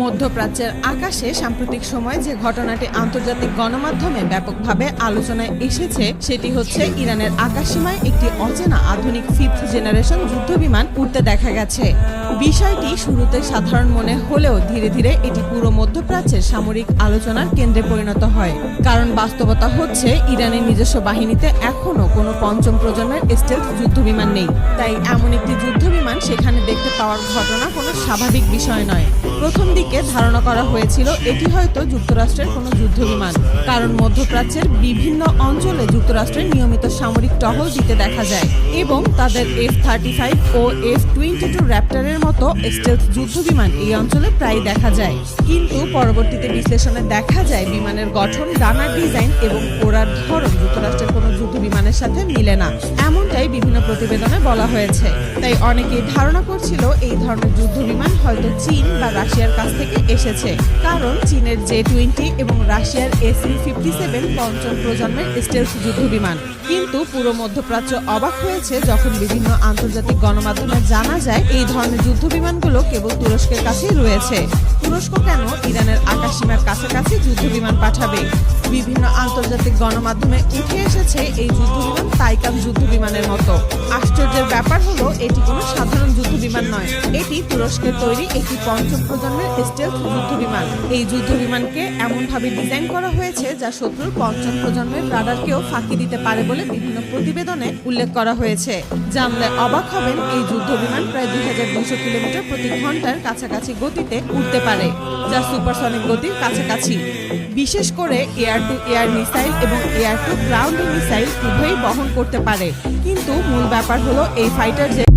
মধ্যপ্রাচ্যের আকাশে সাম্প্রতিক সময়ে যে ঘটনাটি আন্তর্জাতিক গণমাধ্যমে ব্যাপকভাবে আলোচনায় এসেছে সেটি হচ্ছে ইরানের আকাশসীমায় একটি অচেনা আধুনিক 5th জেনারেশন যুদ্ধবিমান উড়তে দেখা গেছে। বিষয়টি শুরুতে সাধারণ মনে হলেও ধীরে ধীরে এটি পুরো মধ্যপ্রাচ্যের সামরিক আলোচনার কেন্দ্রে পরিণত হয়। কারণ বাস্তবতা হচ্ছে ইরানের নিজস্ব বাহিনীতে এখনও কোনো পঞ্চম প্রজন্মের স্টেলথ যুদ্ধবিমান নেই। তাই এমন একটি যুদ্ধবিমান সেখানে দেখতে পাওয়ার ঘটনা কোনো স্বাভাবিক বিষয় নয়। প্রথম দিকে ধারণা করা হয়েছিল এটি হয়তো যুক্তরাষ্ট্রের কোনো যুদ্ধবিমান, কারণ মধ্যপ্রাচ্যের বিভিন্ন অঞ্চলে যুক্তরাষ্ট্রের নিয়মিত সামরিক টহল দিতে দেখা যায় এবং তাদের F-35 ও F-22 র্যাপটারের মতো স্টেলথ যুদ্ধবিমান এই অঞ্চলে প্রায় দেখা যায়। কিন্তু পরবর্তীতে বিশ্লেষণে দেখা যায় বিমানের গঠন, ডানার ডিজাইন এবং ওড়ার ধরন যুক্তরাষ্ট্রের কোনো যুদ্ধবিমানের সাথে মিলে না, এমনটাই বিভিন্ন প্রতিবেদনে বলা হয়েছে। তাই অনেকেই ধারণা করছিল এই ধরনের যুদ্ধবিমান হয়তো চীন বা রাশিয়ার কাছ থেকে এসেছে, কারণ চীনের J-20 এবং রাশিয়ার SU-57 পঞ্চম প্রজন্মের স্টেলথ যুদ্ধবিমান। কিন্তু পুরো মধ্যপ্রাচ্য অবাক হয়েছে যখন বিভিন্ন আন্তর্জাতিক গণমাধ্যমে জানা যায় এই ধরনের যুদ্ধবিমানগুলো কেবল তুরস্কের কাছেই রয়েছে। তুরস্ক কেন ইরানের আকাশসীমার কাছাকাছি যুদ্ধবিমান পাঠাবে? বিভিন্ন আন্তর্জাতিক গণমাধ্যমে উঠে এসেছে এই যুদ্ধবিমান তাইকান যুদ্ধবিমানের মতো। আশ্চর্যের ব্যাপার হলো এটি কোনো সাধারণ যুদ্ধবিমান নয়, এটি তুরস্কের তৈরি একটি পঞ্চম প্রজন্মের স্টেলথ যুদ্ধবিমান। এই যুদ্ধবিমানকে এমনভাবে ডিজাইন করা হয়েছে যা শত্রুর পঞ্চম প্রজন্মের রাডারকেও ফাঁকি দিতে পারে বলে বিভিন্ন প্রতিবেদনে উল্লেখ করা হয়েছে। জানলে অবাক হবেন এই যুদ্ধবিমান প্রায় 2200 কিলোমিটার প্রতি ঘন্টার কাছাকাছি গতিতে উঠতে পারে, যা সুপারসনিক গতির কাছাকাছি। বিশেষ করে এয়ার টু এয়ার মিসাইল এবং এয়ার টু গ্রাউন্ড মিসাইল উভয়ই বহন করতে পারে। কিন্তু মূল ব্যাপার হলো এই ফাইটার জেট